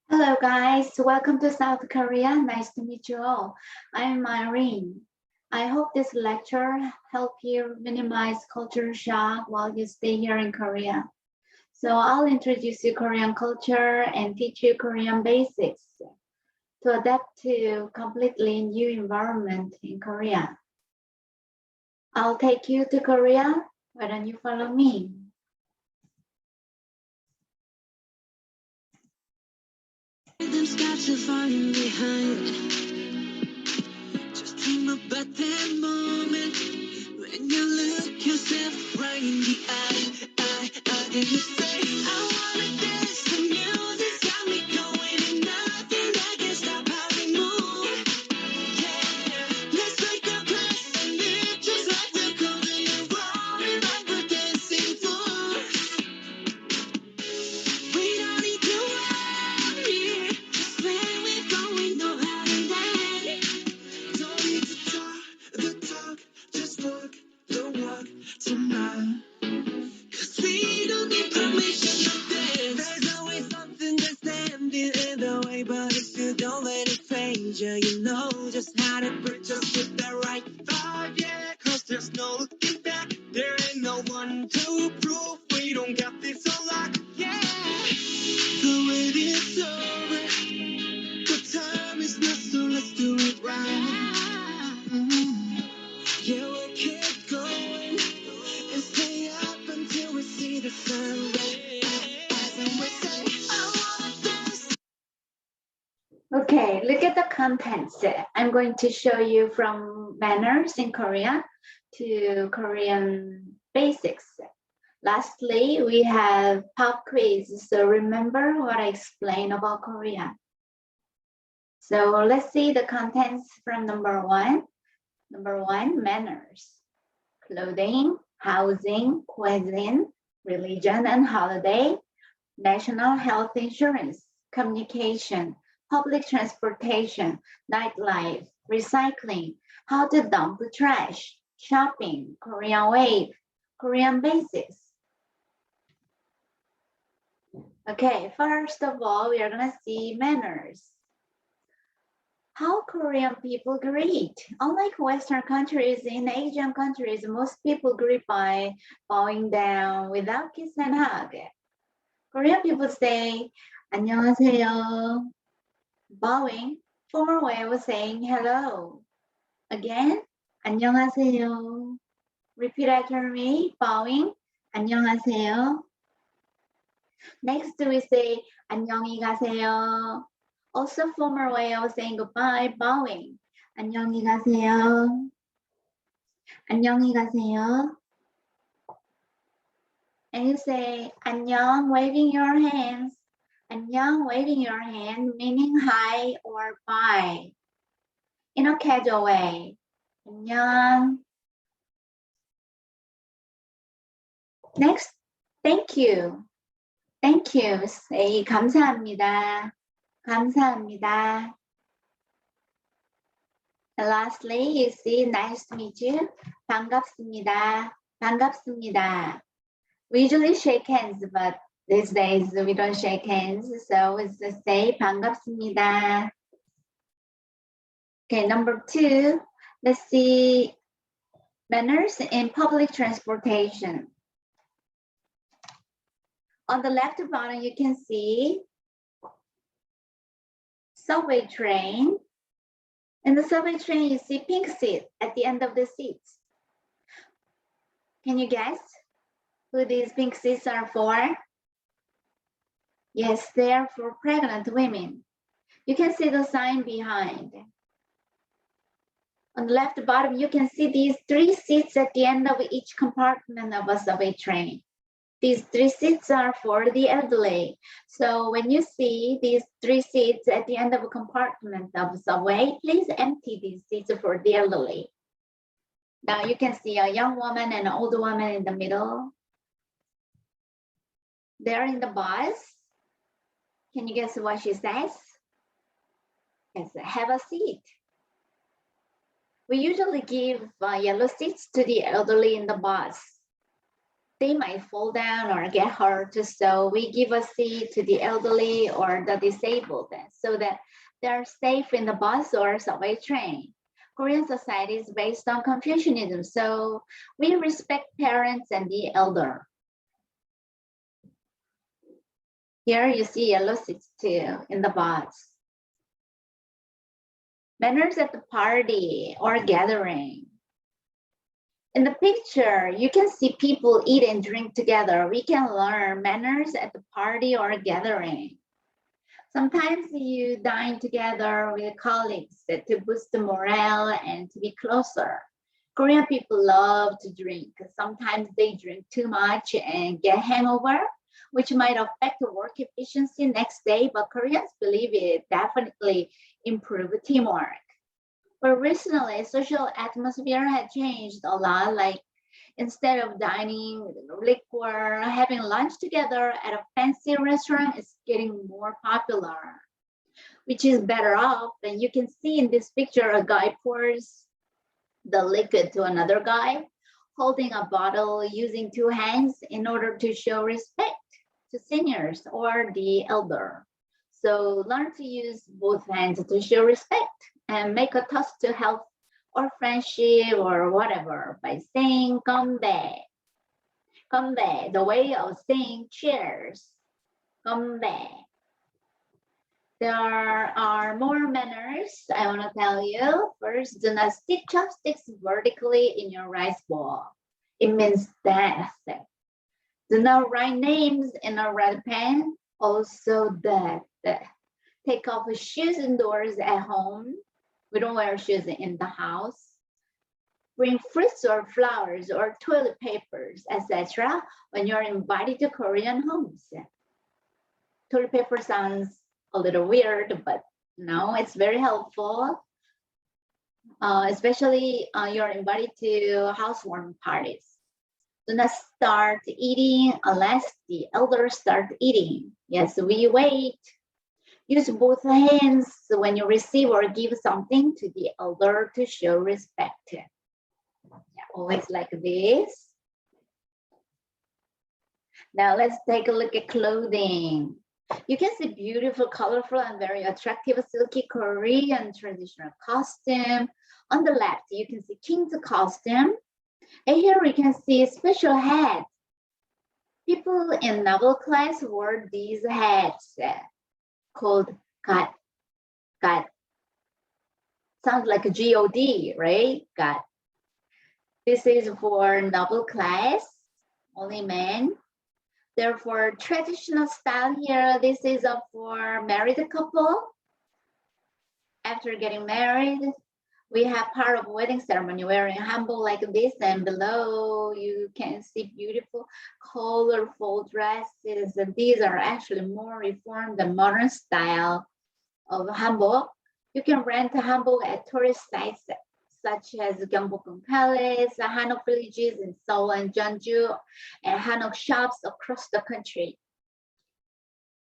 Hello guys, welcome to South Korea. Nice to meet you all. I'm Irene. I hope this lecture help you minimize culture shock while you stay here in Korea. So I'll introduce you Korean culture and teach you Korean basics to adapt to completely new environment in Korea. I'll take you to Korea. Why don't you follow me? Rhythm's got you falling behind. Just dream about that moment when you look yourself right in the eye. And you say, I wanna dance. The music's got me going, and nothing that can stop how we move. Yeah, let's make a place and live just like we're coming and rolling like we're dancing fools. We don't need to worry, just when we're going, know how to land. Don't need to talk the talk, just walk the walk tonight. 'Cause we don't need permission to dance. There's always something that's standing in the way, but if you don't let it phase you, you know just how to break, just with the right vibe, yeah. 'Cause there's no looking back, there ain't no one to prove we don't got this on lock, yeah. The wait is over, the time is not, so let's do it right. Yeah, we'll keep going and stay up until we see the sun rise. And we say, I wanna dance. Okay, look at the contents. I'm going to show you from manners in Korea to Korean basics. Lastly, we have pop quiz. So remember what I explained about Korea. So let's see the contents from number one. Number one, manners. Clothing, housing, cuisine, religion and holiday, national health insurance, communication, public transportation, nightlife, recycling, how to dump the trash, shopping, Korean wave, Korean basics. Okay, first of all, we are gonna see manners. How Korean people greet. Unlike Western countries, in Asian countries, most people greet by bowing down without kiss and hug. Korean people say, 안녕하세요. Bowing, formal way of saying hello. Again, 안녕하세요. Repeat after me, bowing, 안녕하세요. Next, we say, 안녕히 가세요. Also formal way of saying goodbye, bowing. 안녕히 가세요. 안녕히 가세요. And you say, 안녕, waving your hands. 안녕, waving your hand, meaning hi or bye. In a casual way. 안녕. Next, thank you. Thank you. Say 감사합니다. 감사합니다. And lastly, you see nice to meet you. 반갑습니다. 반갑습니다. We usually shake hands, but these days we don't shake hands, so it's just say 반갑습니다. Okay, number two, let's see manners in public transportation. On the left bottom, you can see subway train. In the subway train, you see pink seat at the end of the seats. Can you guess who these pink seats are for? Yes, they are for pregnant women. You can see the sign behind. On the left bottom, you can see these three seats at the end of each compartment of a subway train. These three seats are for the elderly. So when you see these three seats at the end of a compartment of a subway, please empty these seats for the elderly. Now you can see a young woman and an old woman in the middle. They're in the bus. Can you guess what she says? Yes, have a seat. We usually give yellow seats to the elderly in the bus. they might fall down or get hurt. So we give a seat to the elderly or the disabled so that they're safe in the bus or subway train. Korean society is based on Confucianism, so we respect parents and the elder. Here you see yellow seats too in the bus. Manners at the party or gathering. In the picture, you can see people eat and drink together. We can learn manners at the party or gathering. Sometimes you dine together with colleagues to boost the morale and to be closer. Korean people love to drink. Sometimes they drink too much and get hangover, which might affect the work efficiency next day, but Koreans believe it definitely improve teamwork. But recently, social atmosphere had changed a lot. Like instead of dining with liquor, having lunch together at a fancy restaurant is getting more popular, which is better off. And you can see in this picture, a guy pours the liquid to another guy, holding a bottle using two hands in order to show respect to seniors or the elder. So learn to use both hands to show respect and make a toast to health or friendship or whatever by saying "건배." "건배," the way of saying cheers. "건배." There are more manners I want to tell you. First, do not stick chopsticks vertically in your rice bowl. It means death. Do not write names in a red pen. Also death. Take off shoes indoors at home. We don't wear shoes in the house. Bring fruits or flowers or toilet papers, etc. when you're invited to Korean homes. Toilet paper sounds a little weird, but no, it's very helpful. Especially you're invited to housewarming parties. Do not start eating unless the elders start eating. Yes, we wait. Use both hands when you receive or give something to the elder to show respect. Yeah, always like this. Now let's take a look at clothing. You can see beautiful, colorful, and very attractive silky Korean traditional costume. On the left, you can see king's costume. And here we can see special hats. People in naval class wore these hats called gat. Gat. Sounds like a G-O-D, right? Gat. This is for naval class, only men. Therefore, traditional style here, this is for married couple. After getting married, we have part of wedding ceremony wearing hanbok like this, and below you can see beautiful, colorful dresses. And these are actually more reformed and modern style of hanbok. You can rent a hanbok at tourist sites such as Gyeongbokgung Palace, Hanok villages in Seoul and Jeonju, and Hanok shops across the country.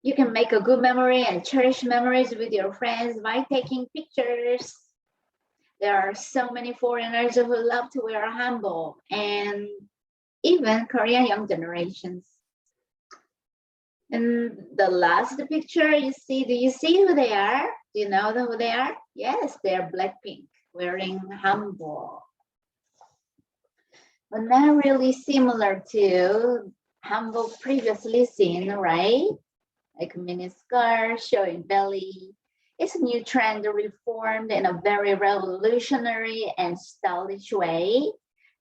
You can make a good memory and cherish memories with your friends by taking pictures. There are so many foreigners who love to wear a hanbok, and even Korean young generations. And the last picture you see, do you see who they are? Do you know who they are? Yes, they are Blackpink wearing hanbok. But not really similar to hanbok previously seen, right? Like mini skirt showing belly. It's a new trend reformed in a very revolutionary and stylish way.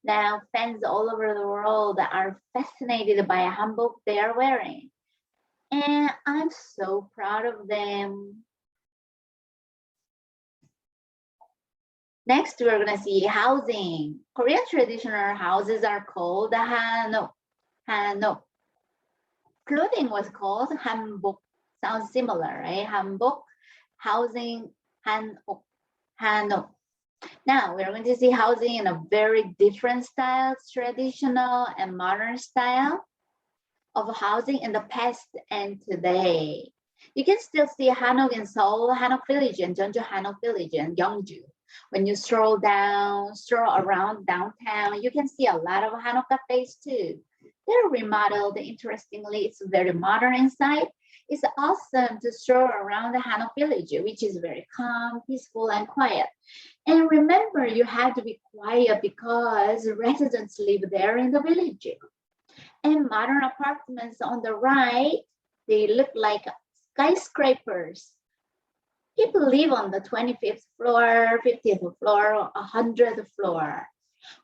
Now fans all over the world are fascinated by a hanbok they are wearing. And I'm so proud of them. Next, we're gonna see housing. Korean traditional houses are called hanok. Hanok. Clothing was called hanbok. Sounds similar, right? Hanbok. Housing, hanok. Hanok. Now we're going to see housing in a very different styles, traditional and modern style of housing in the past and today. You can still see hanok in Seoul, Hanok Village, and Jeonju Hanok Village, and Gyeongju. When you stroll around downtown, you can see a lot of hanok cafes too. They're remodeled. Interestingly, it's very modern inside. It's awesome to stroll around the Hanok village, which is very calm, peaceful, and quiet. And remember, you have to be quiet because residents live there in the village. And modern apartments on the right, they look like skyscrapers. People live on the 25th floor, 50th floor, 100th floor.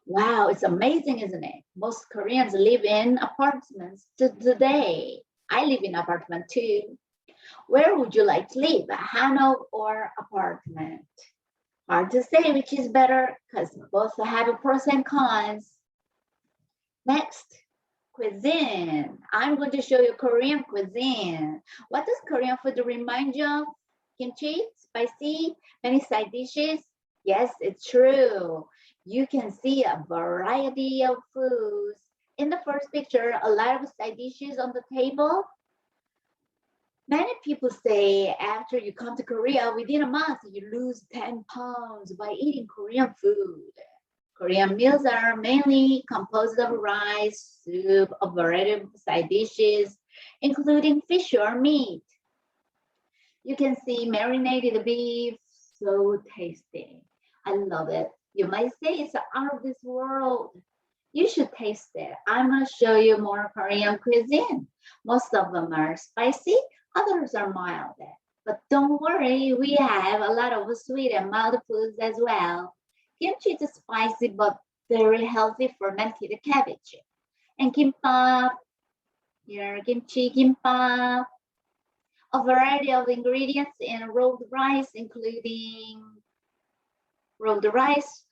Wow, it's amazing, isn't it? Most Koreans live in apartments today. I live in apartment too. Where would you like to live, a Hanok or apartment? Hard to say which is better because both have pros and cons. Next, cuisine. I'm going to show you Korean cuisine. What does Korean food remind you of? Kimchi, spicy, many side dishes? Yes, it's true. You can see a variety of foods. In the first picture, a lot of side dishes on the table. Many people say after you come to Korea, within a month, you lose 10 pounds by eating Korean food. Korean meals are mainly composed of rice, soup, a variety of side dishes, including fish or meat. You can see marinated beef, so tasty. I love it. You might say it's out of this world. You should taste it. I'm going to show you more Korean cuisine. Most of them are spicy, others are mild. But don't worry, we have a lot of sweet and mild foods as well. Kimchi is spicy but very healthy fermented cabbage. And kimbap, here, kimchi, kimbap, a variety of ingredients in rolled rice, including rolled rice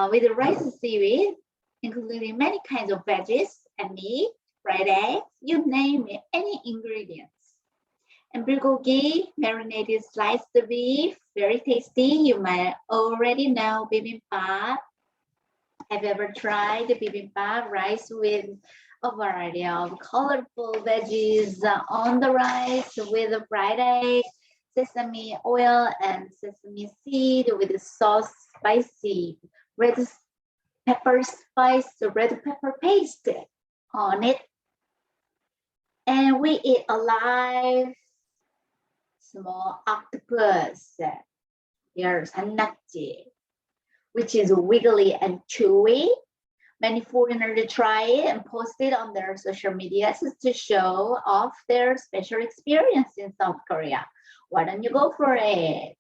with rice seaweed, including many kinds of veggies and meat, fried eggs, you name it, any ingredients. And bulgogi, marinated sliced beef, very tasty. You might already know bibimbap. Have you ever tried the bibimbap? Rice with a variety of colorful veggies on the rice with a fried egg, sesame oil, and sesame seed with the sauce, spicy red pepper spice, red pepper paste on it. And we eat alive small octopus. Here's hanakji, which is wiggly and chewy. Many foreigners try it and post it on their social media to show off their special experience in South Korea. Why don't you go for it?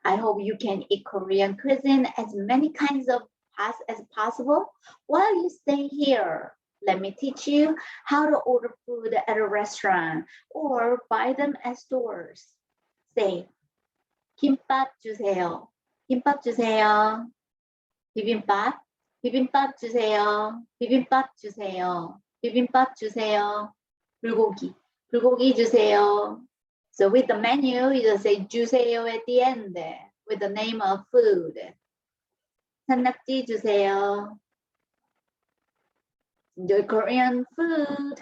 I hope you can eat Korean cuisine as many kinds of as possible while you stay here. Let me teach you how to order food at a restaurant or buy them at stores. Say, 김밥 주세요. 김밥 주세요. 비빔밥. 비빔밥 주세요. 비빔밥 주세요. 비빔밥 주세요. 불고기. 불고기 주세요. So with the menu, you just say 주세요 at the end with the name of food. 산낙지 주세요. Enjoy Korean food.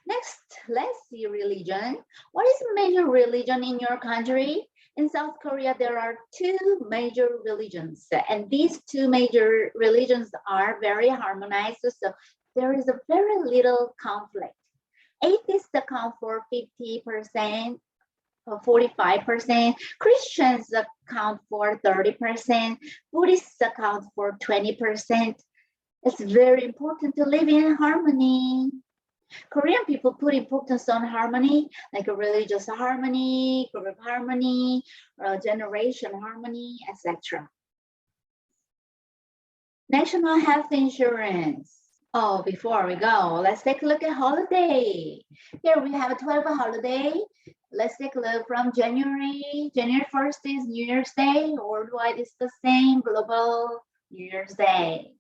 Next, let's see religion. What is major religion in your country? In South Korea, there are two major religions, and these two major religions are very harmonized, so there is a very little conflict. Atheists account for 50%, 45%, Christians account for 30%, Buddhists account for 20%. It's very important to live in harmony. Korean people put importance on harmony, like a religious harmony, group harmony, generation harmony, etc. National health insurance. Oh, before we go, let's take a look at holiday. Here we have a 12 holiday. Let's take a look from January. January 1st is New Year's Day. Worldwide is the same, global New Year's Day.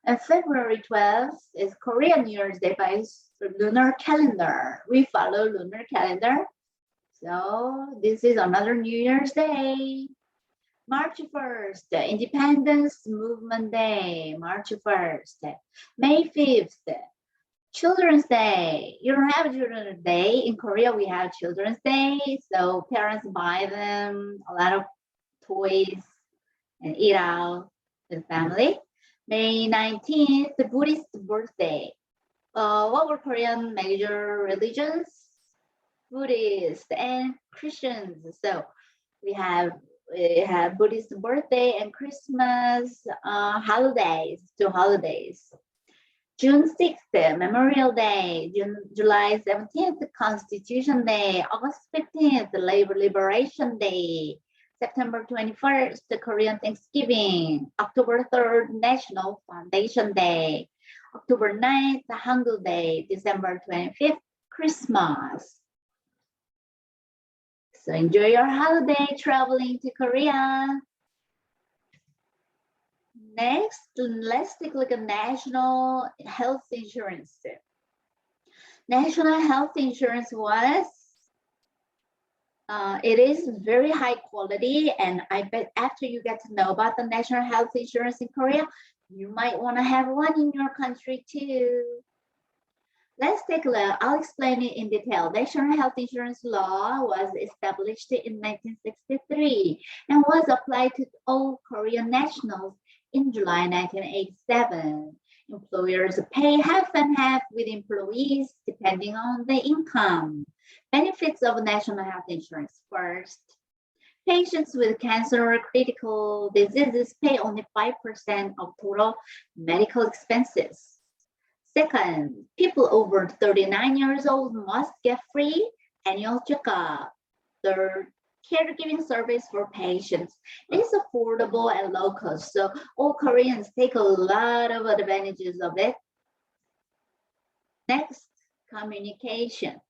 And February 12th is Korean New Year's Day by lunar calendar. We follow lunar calendar. So this is another New Year's Day. March 1st, Independence Movement Day, March 1st. May 5th, Children's Day. You don't have Children's Day. In Korea, we have Children's Day. So parents buy them a lot of toys and eat out with family. May 19th, the Buddhist birthday. What were Korean major religions? Buddhist and Christians. So we have Buddhist birthday and Christmas holidays, 2 holidays. June 6th, Memorial Day, July 17th, Constitution Day, August 15th, Labor Liberation Day, September 21st, Korean Thanksgiving, October 3rd, National Foundation Day, October 9th, Hangul Day, December 25th, Christmas. So enjoy your holiday traveling to Korea. Next, let's take a look at national health insurance. National health insurance was, it is very high quality, and I bet after you get to know about the national health insurance in Korea, you might want to have one in your country too. Let's take a look. I'll explain it in detail. National health insurance law was established in 1963 and was applied to all Korean nationals in July 1987. Employers pay half and half with employees depending on the income. Benefits of national health insurance. First, patients with cancer or critical diseases pay only 5% of total medical expenses. Second, people over 39 years old must get free annual checkup. Third, caregiving service for patients is affordable and low cost. So all Koreans take a lot of advantages of it. Next, communication.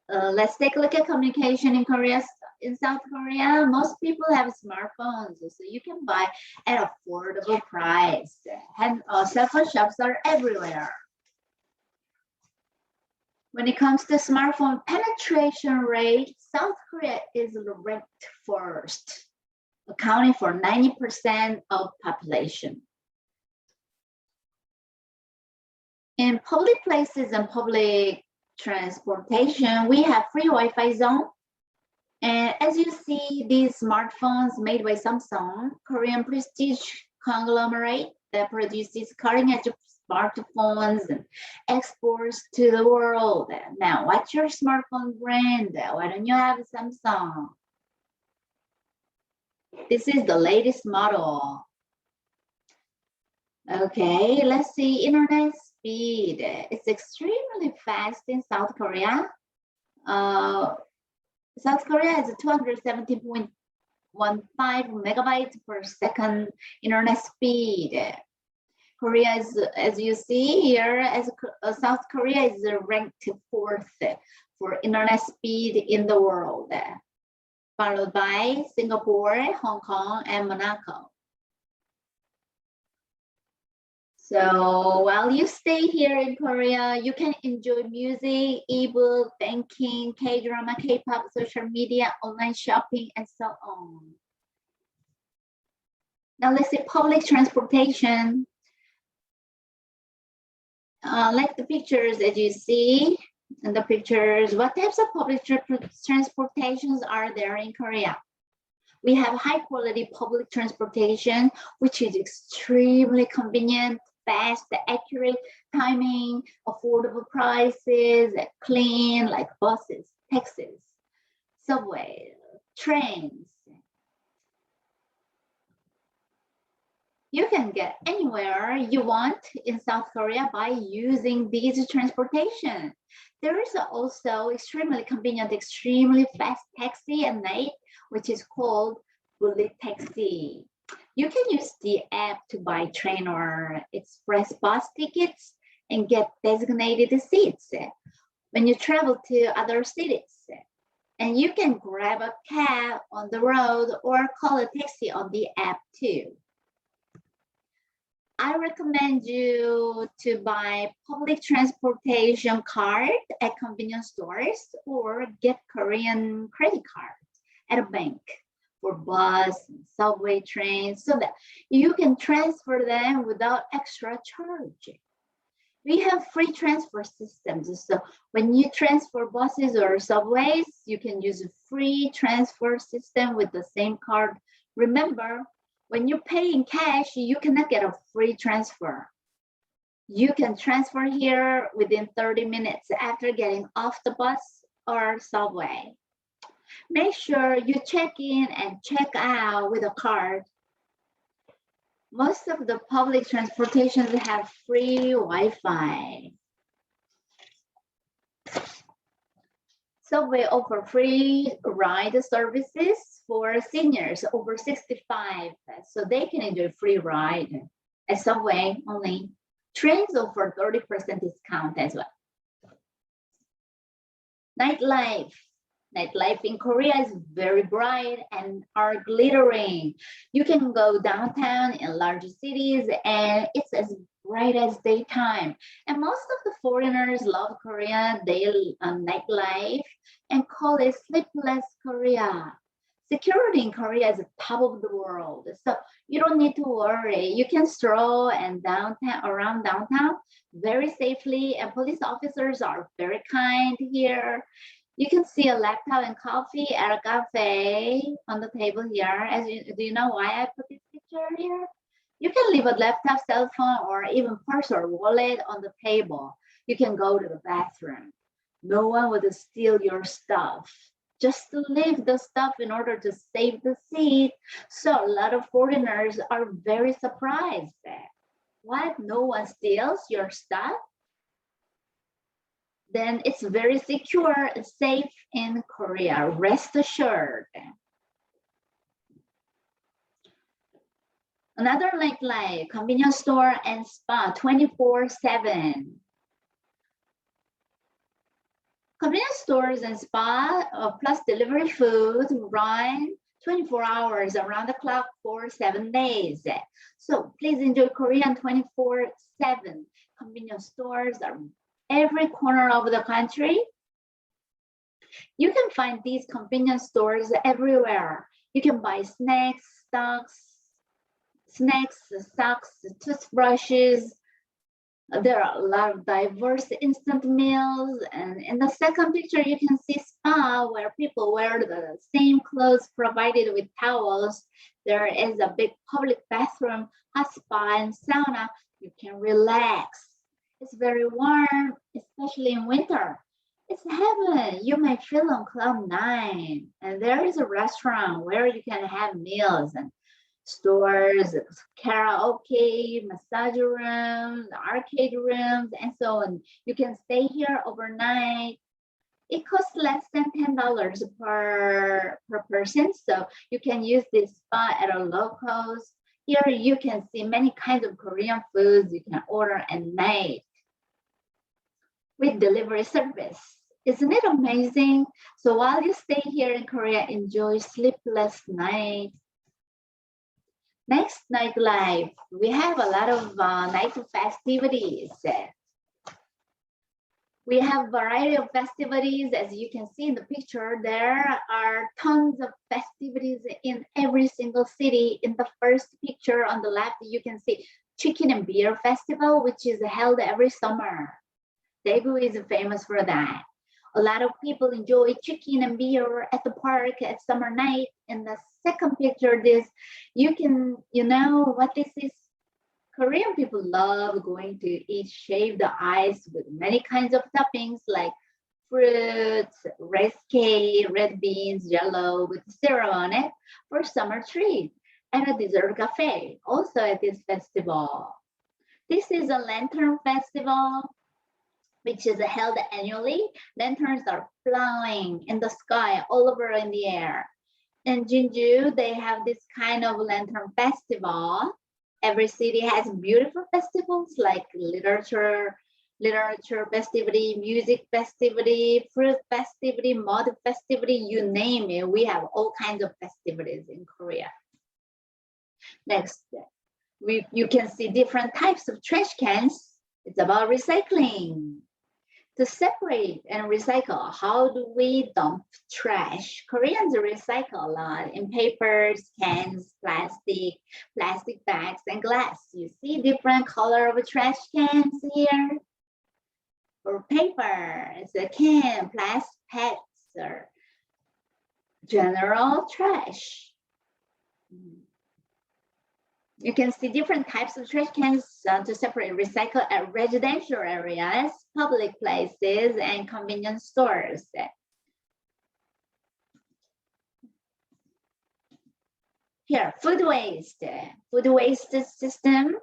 Let's take a look at communication in Korea. In South Korea, most people have smartphones, so you can buy at affordable price. And cell phone shops are everywhere. When it comes to smartphone penetration rate, South Korea is ranked first, accounting for 90% of population. In public places and public transportation, we have free Wi-Fi zone. And as you see, these smartphones made by Samsung, Korean prestige conglomerate that produces cutting-edge smartphones and exports to the world. Now, what's your smartphone brand? Why don't you have Samsung? This is the latest model. Okay, let's see, internet speed. It's extremely fast in South Korea. South Korea has 270.15 megabytes per second internet speed. Korea is, as you see here, as South Korea is ranked 4th for internet speed in the world, followed by Singapore, Hong Kong, and Monaco. So while you stay here in Korea, you can enjoy music, ebook, banking, K-drama, K-pop, social media, online shopping, and so on. Now let's see public transportation. Like the pictures that you see in the pictures, what types of public transportations are there in Korea? We have high quality public transportation, which is extremely convenient, fast, accurate timing, affordable prices, clean, like buses, taxis, subway, trains. You can get anywhere you want in South Korea by using these transportation. There is also extremely convenient, extremely fast taxi at night, which is called bullet taxi. You can use the app to buy train or express bus tickets and get designated seats when you travel to other cities. And you can grab a cab on the road or call a taxi on the app too. I recommend you to buy public transportation card at convenience stores or get Korean credit cards at a bank for bus and subway trains so that you can transfer them without extra charge. We have free transfer systems. So when you transfer buses or subways, you can use a free transfer system with the same card. Remember, when you pay in cash, you cannot get a free transfer. You can transfer here within 30 minutes after getting off the bus or subway. Make sure you check in and check out with a card. Most of the public transportations have free Wi-Fi. Subway offer free ride services for seniors over 65, so they can enjoy free ride at Subway only. Trains offer 30% discount as well. Nightlife. Nightlife in Korea is very bright and are glittering. You can go downtown in large cities and it's as bright as daytime. And most of the foreigners love Korea daily nightlife and call it sleepless Korea. Security in Korea is the top of the world, so you don't need to worry. You can stroll and around downtown very safely, and police officers are very kind here. You can see a laptop and coffee at a cafe on the table here. Do you know why I put this picture here? You can leave a laptop, cell phone, or even purse or wallet on the table. You can go to the bathroom. No one would steal your stuff. Just to leave the stuff in order to save the seat. So a lot of foreigners are very surprised that what, no one steals your stuff? Then it's very secure and safe in Korea, rest assured. Another nightlife, convenience store and spa 24/7. Convenience stores and spa plus delivery food run 24 hours around the clock for 7 days. So please enjoy Korean 24/7. Convenience stores are every corner of the country. You can find these convenience stores everywhere. You can buy snacks, socks, toothbrushes. There are a lot of diverse instant meals. And in the second picture, you can see spa where people wear the same clothes provided with towels. There is a big public bathroom, hot spa, and sauna. You can relax. It's very warm, especially in winter. It's heaven. You may feel on cloud 9. And there is a restaurant where you can have meals and stores, karaoke, massage rooms, arcade rooms, and so on. You can stay here overnight. It costs less than $10 per person, so you can use this spa at a low cost. Here you can see many kinds of Korean foods you can order at night with delivery service. Isn't it amazing? So while you stay here in Korea, enjoy sleepless night. Next, nightlife. We have a lot of night festivities. We have a variety of festivities. As you can see in the picture, there are tons of festivities in every single city. In the first picture on the left, you can see Chicken and Beer Festival, which is held every summer. Daegu is famous for that. A lot of people enjoy chicken and beer at the park at summer night. In the second picture, you know what this is? Korean people love going to eat shaved ice with many kinds of toppings like fruits, rice cake, red beans, jello with syrup on it for summer treat, and a dessert cafe also at this festival. This is a lantern festival, which is held annually. Lanterns are flying in the sky all over in the air. In Jeonju, they have this kind of lantern festival. Every city has beautiful festivals like literature festivity, music festivity, fruit festivity, mud festivity, you name it. We have all kinds of festivities in Korea. Next, you can see different types of trash cans. It's about recycling. To separate and recycle, how do we dump trash? Koreans recycle a lot in papers, cans, plastic bags, and glass. You see different color of trash cans here. For paper, it's a can, plastic pets, or general trash. You can see different types of trash cans to separate recycle at residential areas, public places, and convenience stores. Here, food waste. Food waste system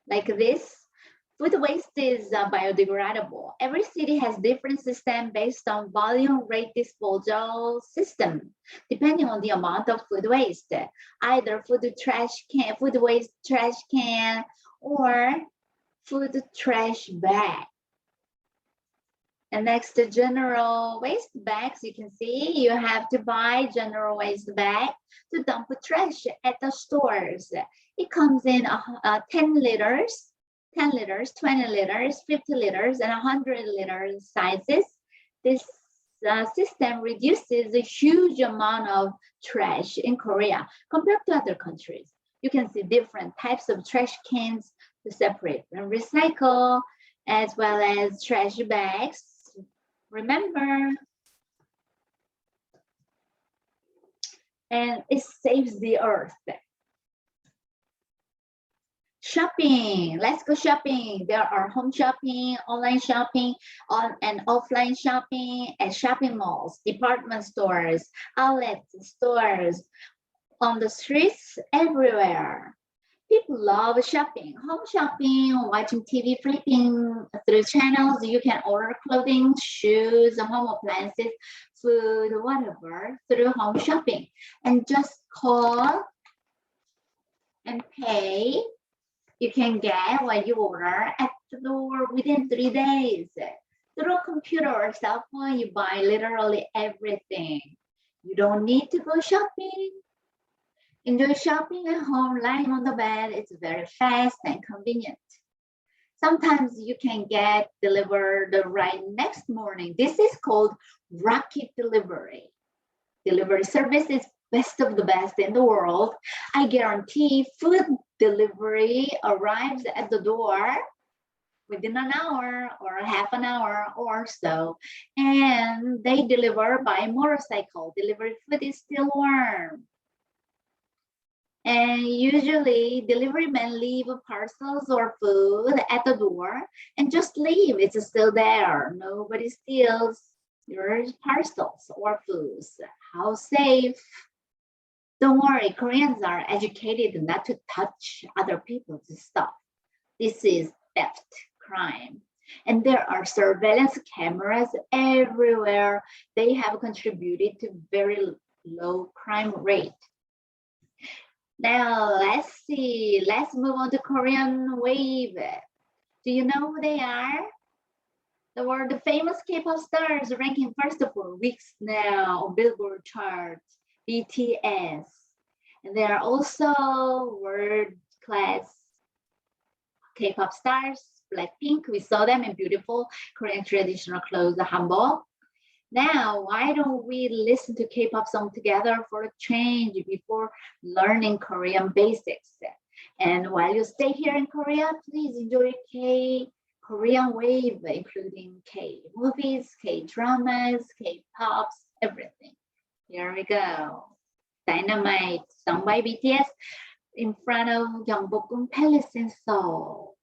like this. Food waste is biodegradable. Every city has different system based on volume rate disposal system, depending on the amount of food waste. Either food waste trash can, or food trash bag. And next, the general waste bags. You can see you have to buy general waste bag to dump trash at the stores. It comes in 10 liters. 10 liters, 20 liters, 50 liters, and 100 liters sizes. This system reduces a huge amount of trash in Korea compared to other countries. You can see different types of trash cans to separate and recycle, as well as trash bags. Remember, and it saves the earth. Shopping, let's go shopping. There are home shopping, online shopping, and offline shopping at shopping malls, department stores, outlets, stores, on the streets, everywhere. People love shopping, home shopping, watching TV, flipping through channels. You can order clothing, shoes, home appliances, food, whatever, through home shopping. And just call and pay. You can get what you order at the door within 3 days. Through a computer or cell phone, you buy literally everything. You don't need to go shopping. Enjoy shopping at home, lying on the bed. It's very fast and convenient. Sometimes you can get delivered right next morning. This is called rocket delivery. Delivery service is best of the best in the world. I guarantee food delivery arrives at the door within an hour or half an hour or so, and they deliver by motorcycle. Delivery food is still warm. And usually delivery men leave parcels or food at the door and just leave. It's still there. Nobody steals your parcels or foods. How safe? Don't worry, Koreans are educated not to touch other people's stuff. This is theft, crime. And there are surveillance cameras everywhere. They have contributed to very low crime rate. Now, let's see. Let's move on to Korean Wave. Do you know who they are? They were the famous K-pop stars ranking first for weeks now on Billboard charts. BTS. And they are also world-class K-pop stars, Blackpink. We saw them in beautiful Korean traditional clothes, hanbok. Now, why don't we listen to K-pop song together for a change before learning Korean basics? And while you stay here in Korea, please enjoy Korean wave, including K-movies, K-dramas, K-pops, everything. Here we go. Dynamite, sung by BTS in front of Gyeongbokgung Palace in Seoul.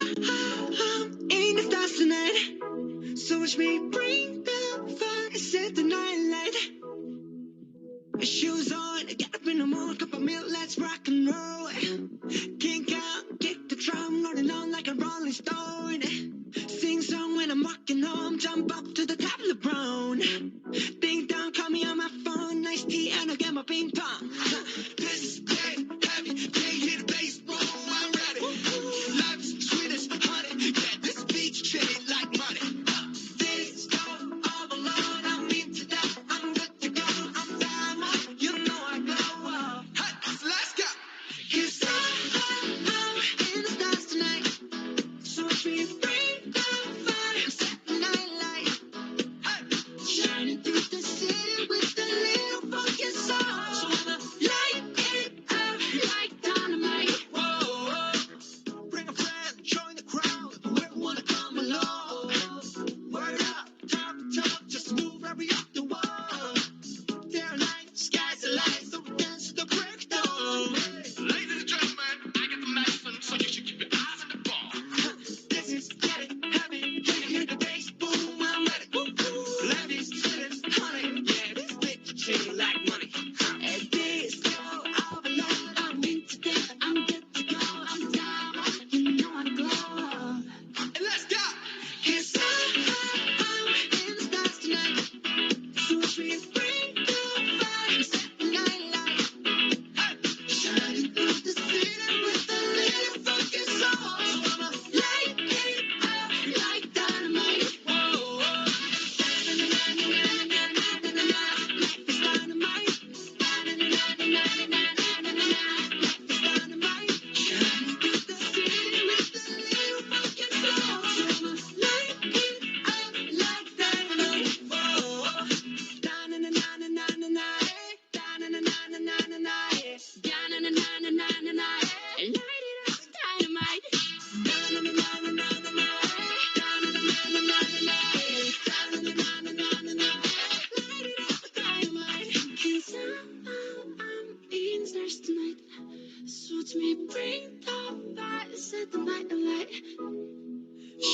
In the stars tonight, so watch me bring the fire, set the night light. Shoes on, get up in the morning, cup of milk, let's rock and roll. Kink out, kick the drum, rolling on like a rolling stone. Sing song when I'm walking home, jump up to the top of the brown. Ding dong, call me on my phone, nice tea, and I'll get my ping pong. This is dead heavy, can't hear the bass, roll, I'm ready. Life's sweet as honey, yeah, this beach shade like money. This go all alone, I'm into that, I'm good to go, I'm diamond, you know I glow up. Hey, so let's go. Cause I'm in the stars tonight, so watch me bring the fire, set the night light. Hey, shining through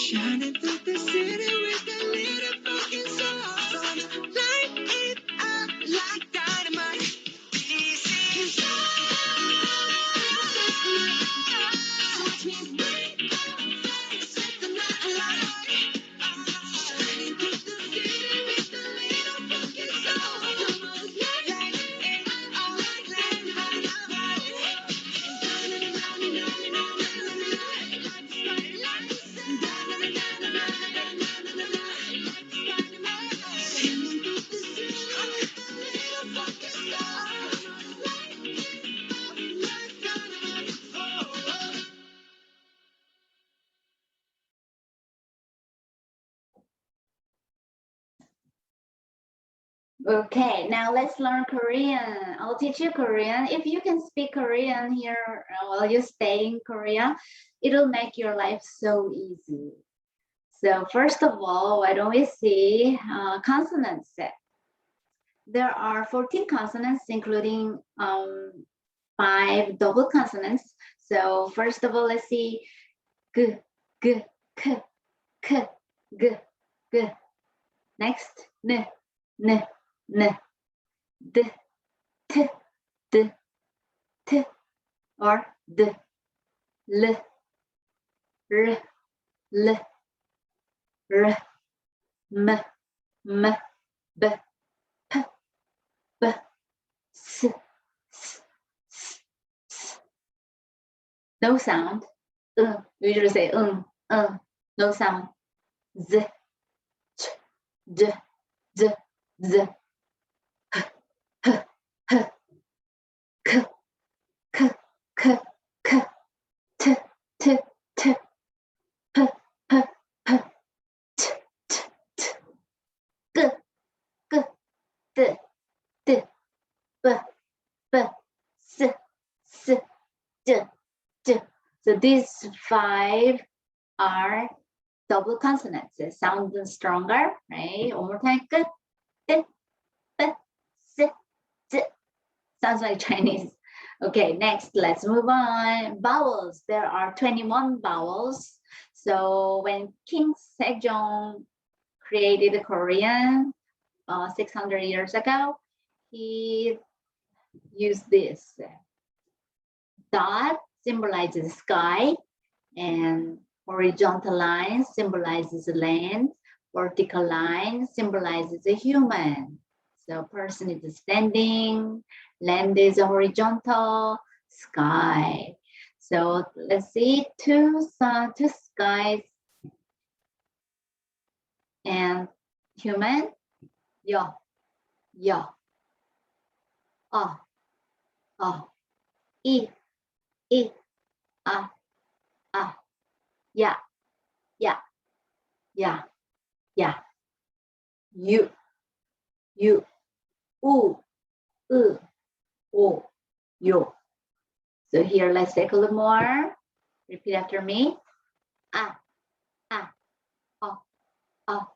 Shining through the city with a little fucking sun. Light it up like dynamite. This is watch me break out, set the night alight. Shining through the city with a little fucking sun. Light it up like Okay, now let's learn Korean. I'll teach you Korean. If you can speak Korean here while you stay in Korea, it'll make your life so easy. So first of all, why don't we see consonants? There are 14 consonants, including 5 double consonants. So first of all, let's see g, g, k, k, g, g. Next, n, n, n, d, t, d, t, or d, l, r, l, r, m, m, b, p, b, s, s, s, s. No sound. We usually say no sound. Z, ch, j, z, z, h, h, h, k, k, k, k, t, t, t, p, p, p, t, t, t, g, g, d, d, b, b, s, s, j, j. So these 5 are double consonants. It sounds stronger, right? One more time. G, d, b, s, j. Sounds like Chinese. Okay, next, let's move on. Vowels. There are 21 vowels. So when King Sejong created Korean 600 years ago, he used this. Dot symbolizes sky, and horizontal line symbolizes land. Vertical line symbolizes a human. So person is standing, land is horizontal, sky. So let's see, two skies and human. Yo, yo, e, yeah, yeah, yeah, yeah. You, oo, o, yo. So here, let's take a little more. Repeat after me. Ah, o, o,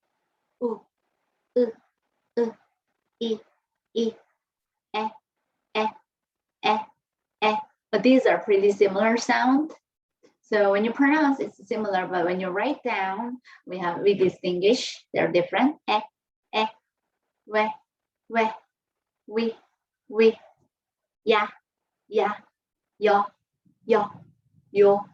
u, e, e, e, e, e. But these are pretty similar sound. So when you pronounce, it's similar, but when you write down, we distinguish. They're different. We, yeah, yo, yo, you,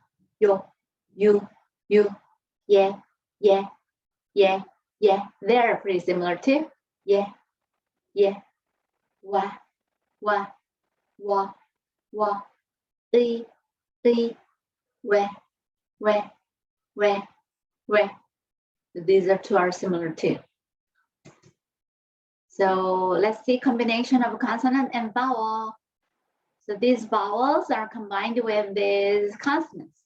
yeah. They're pretty similar too. Yeah, wa, we, we. These two are similar too. So let's see combination of consonant and vowel. So these vowels are combined with these consonants.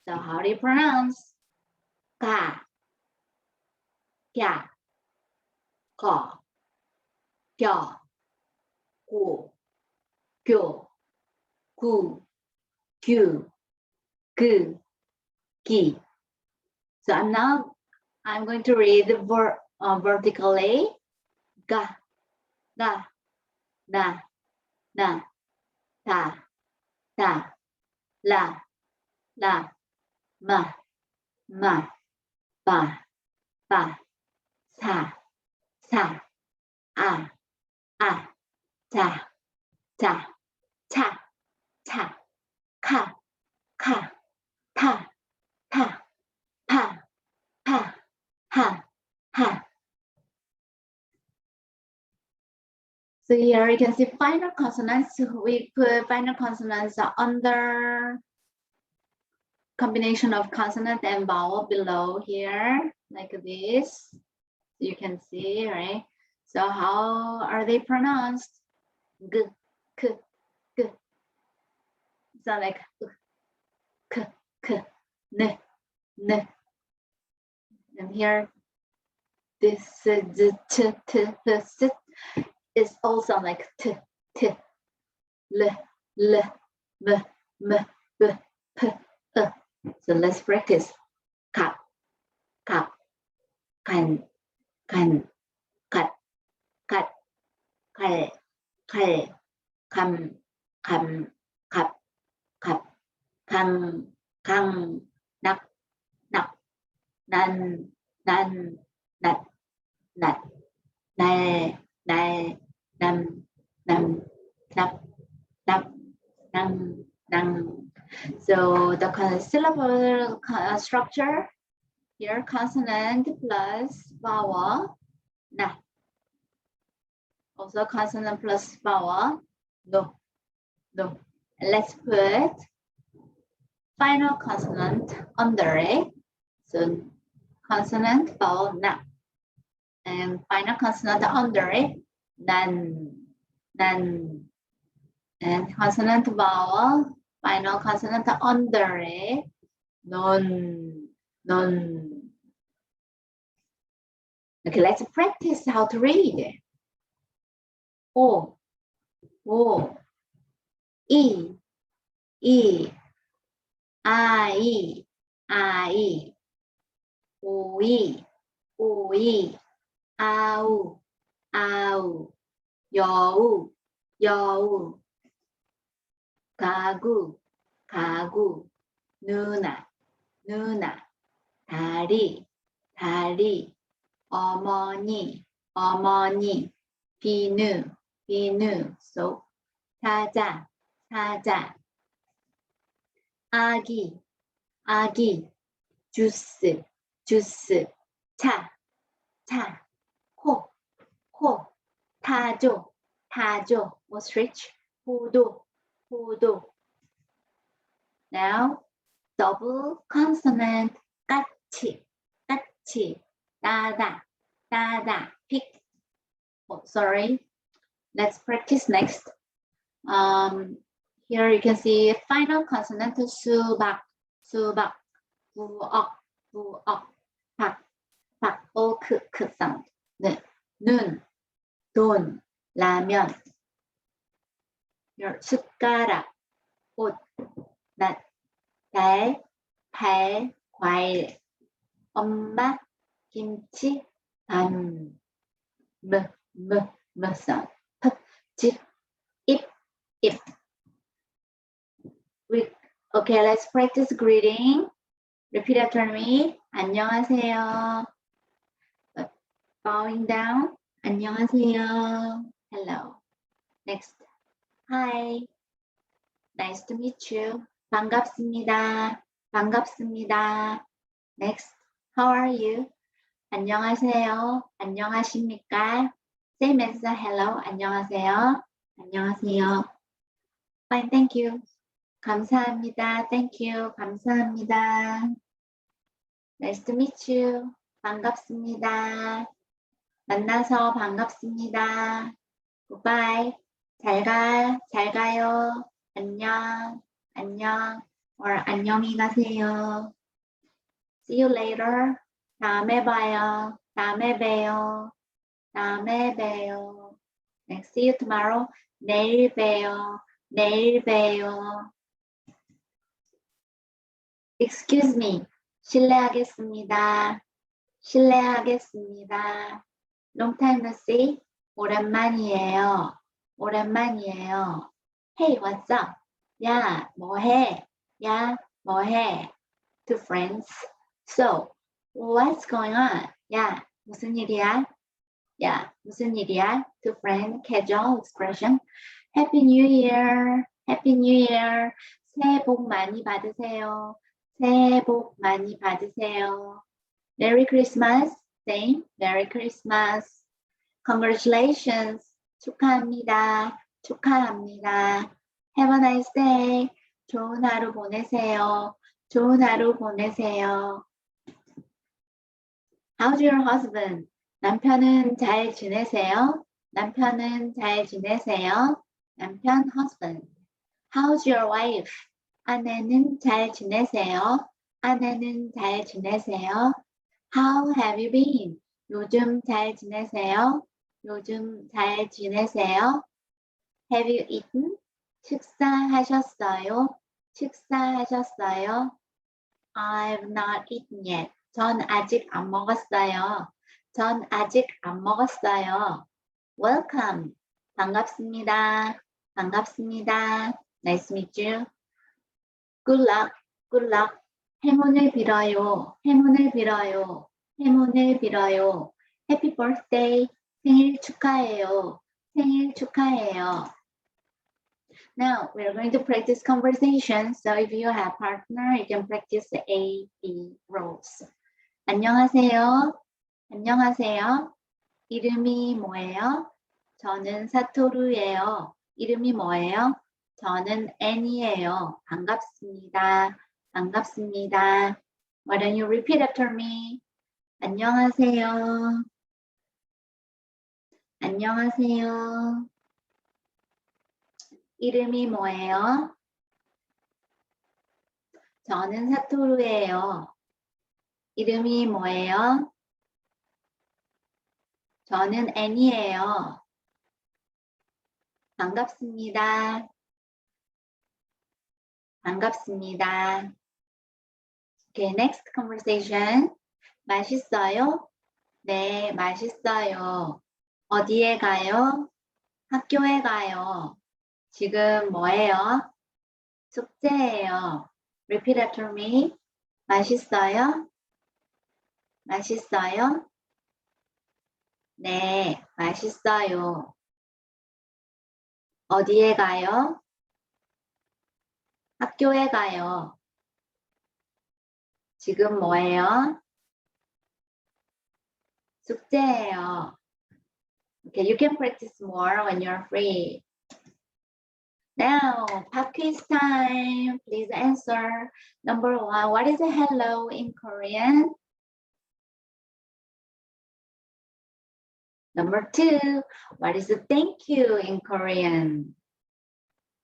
So how do you pronounce? Ka, kya, ka, kya, ku, kyo, ku, kyu, gu, ki. So I'm going to read vertically. Ga, na, ta, la, 라, 마, 바, 사, 아, 자, 차, 카, 타, 파, 하. So here you can see final consonants. We put final consonants under combination of consonant and vowel below here, like this. You can see, right? So how are they pronounced? G, k, g. So like k, n, n. And here, this t, t, t, is also like t, l, m, b, p, So let's practice. Cut, can, cut, 칼, 감, 갑, 강, 낙, 난, 낫, 날, 남, 낭. So the syllable structure here, consonant plus vowel, na. Also consonant plus vowel, no. Let's put final consonant under it. So consonant vowel, na. And final consonant under it, nan. And consonant vowel, final consonant under it, non. Okay, let's practice how to read. O, E, I, O, 아우, 여우, 가구, 누나, 다리, 어머니, 비누, so 사자, 아기, 주스, 차, 코, 타조, ostrich, 호도. Now, double consonant, 까치, 따다, pick. Oh, sorry. Let's practice next. Here you can see final consonant, 수박, 부엌, 박, all k sound. 눈, 돈, 라면. Your 숟가락, 옷, 달, 과일. 엄마, 김치, 밤. sound. 집, 입. Okay, let's practice greeting. Repeat after me. 안녕하세요. Bowing down. 안녕하세요. Hello. Next. Hi. Nice to meet you. 반갑습니다. Next. How are you? 안녕하세요. 안녕하십니까? Same as hello. 안녕하세요. Fine, thank you. 감사합니다. Thank you. 감사합니다. Nice to meet you. 반갑습니다. 만나서 반갑습니다. Goodbye. 잘 가요. 안녕. or 안녕히 가세요. See you later. 다음에 봐요. Next, see you tomorrow. 내일 봬요. Excuse me. 실례하겠습니다. Long time no see. 오랜만이에요. Hey, what's up? 야, 뭐해? 야, 뭐해? To friends. So, what's going on? 야, 무슨 일이야? 야, 무슨 일이야? To friend, casual expression. Happy New Year. Happy New Year. 새해 복 많이 받으세요. 새해 복 많이 받으세요. Merry Christmas. Same. Merry Christmas. Congratulations. 축하합니다. 축하합니다. Have a nice day. 좋은 하루 보내세요. 좋은 하루 보내세요. How's your husband? 남편은 잘 지내세요? 남편은 잘 지내세요? 남편 husband. How's your wife? 아내는 잘 지내세요? 아내는 잘 지내세요? How have you been? 요즘 잘 지내세요? 요즘 잘 지내세요? Have you eaten? 식사하셨어요? 식사하셨어요? I've not eaten yet. 전 아직 안 먹었어요. 전 아직 안 먹었어요. Welcome. 반갑습니다. 반갑습니다. Nice to meet you. Good luck. Good luck. 행운을 빌어요. 행운을 빌어요. 행운을 빌어요. Happy birthday. 생일 축하해요. 생일 축하해요. Now we're going to practice conversation. So if you have partner, you can practice the A, B roles. 안녕하세요. 안녕하세요. 이름이 뭐예요? 저는 사토루예요. 이름이 뭐예요? 저는 애니예요. 반갑습니다. 반갑습니다. Why don't you repeat after me? 안녕하세요. 안녕하세요. 이름이 뭐예요? 저는 사토루예요. 이름이 뭐예요? 저는 애니예요. 반갑습니다. 반갑습니다. Okay, next conversation. 맛있어요? 네, 맛있어요. 어디에 가요? 학교에 가요. 지금 뭐해요? 숙제예요. Repeat after me. 맛있어요? 맛있어요? 네, 맛있어요. 어디에 가요? 학교에 가요. 지금 뭐해요? 숙제예요. Okay, you can practice more when you're free. Now, pop quiz time. Please answer. Number 1, what is a hello in Korean? Number 2, what is a thank you in Korean?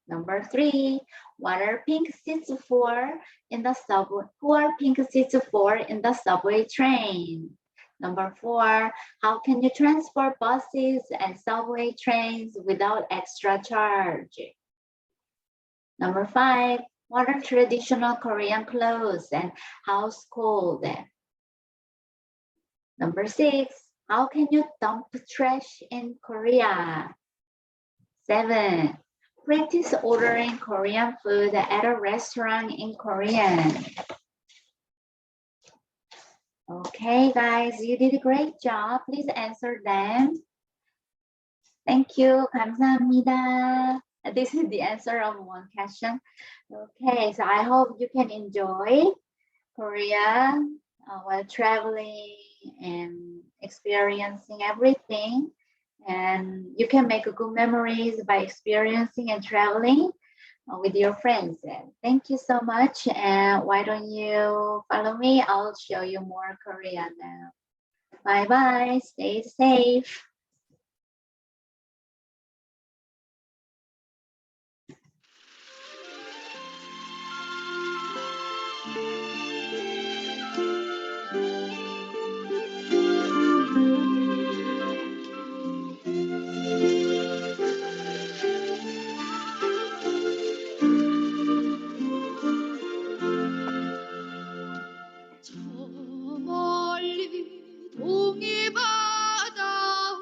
Number 3, what are pink seats for in the subway? Who are pink seats for in the subway train? Number 4, how can you transport buses and subway trains without extra charge? Number 5, what are traditional Korean clothes and house called? Number 6, how can you dump trash in Korea? 7, practice ordering Korean food at a restaurant in Korean. Okay, guys, you did a great job. Please answer them. Thank you. 감사합니다. This is the answer of one question. Okay, so I hope you can enjoy Korea while traveling and experiencing everything. And you can make good memories by experiencing and traveling with your friends. And thank you so much. And why don't you follow me? I'll show you more Korea now. Bye-bye. Stay safe. 저 멀리 동해 바다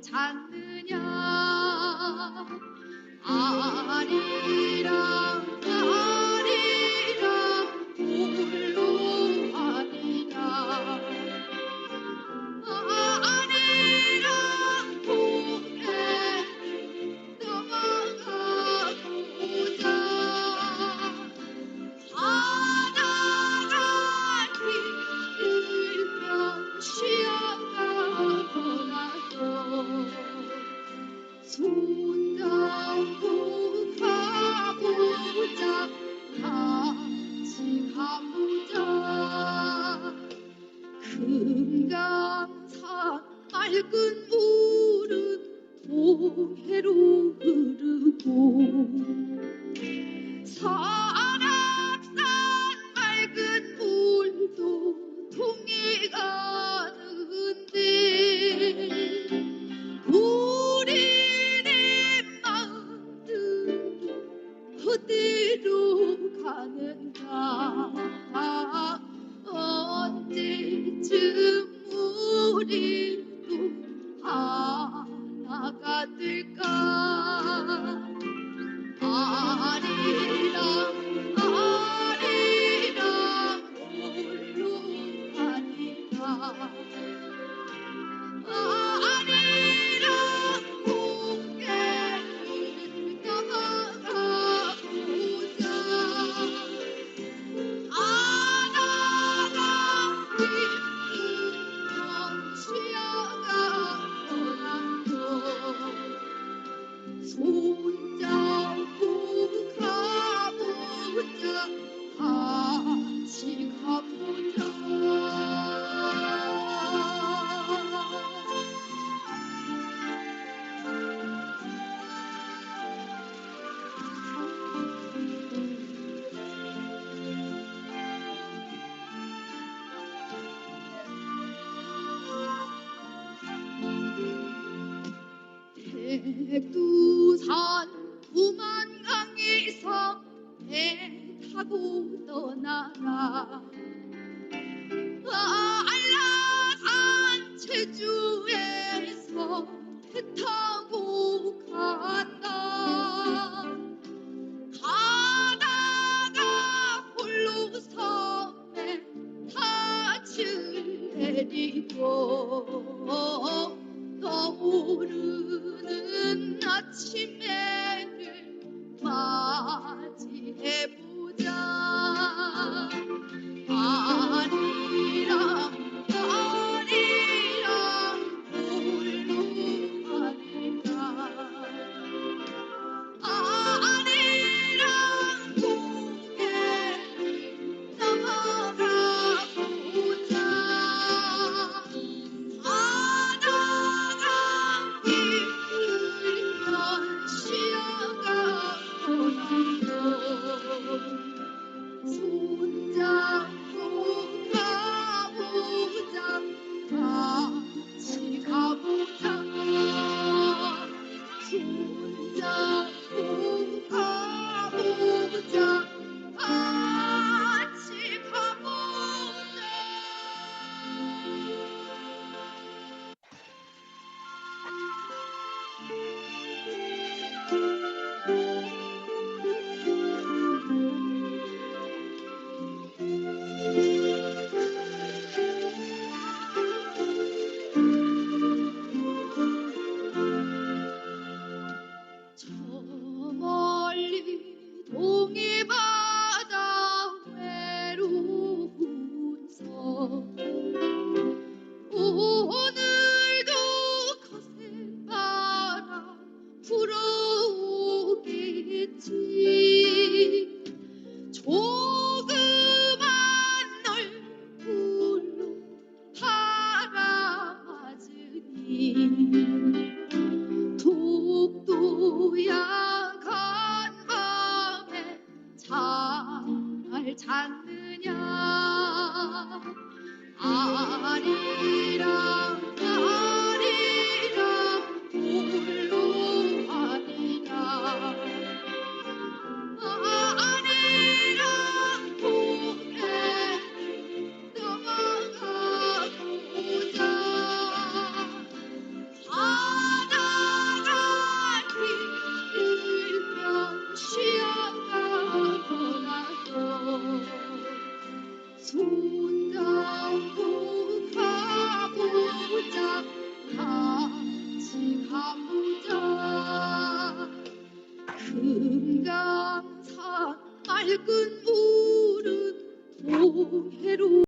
찾느냐 아리랑 아리랑 홀로 아리랑 아리랑 고개 넘어가 보자 하나가 길면 쉬어가더라도 손잡고 가보자 같이 가보자 금강산 맑은 물은 동해로 흐르고 설악산 맑은 물도 동해 가는데 우리네 마음들은 어디로 가는가 언제쯤 우리도 하나가 될까 아리랑 아리랑 홀로 아리랑 아리랑 고개를 넘어가 보자 하나가 힘들면 쉬어가더라도 손잡고 가보자 같이 가보자 백두산 두만강에서 배 타고 떠나라 한라산 제주에서 배 타고 간다 가다가 홀로 섬에 닻을 내리고 떠오르는 아침에를 맞이해보자 아리랑 아리랑 홀로 아리랑 아리랑 고개를 넘어가 보자 하나가 힘들면 쉬어가더라도 손잡고 가보자 같이 가보자 손잡고 가보자 같이 가보자 저 멀리 동해 바다 외로운서 오늘도 거센 바람 불어오겠지 조그만 얼굴로 바라맞으니 독도야간 밤에 잘 잤느냐 아리랑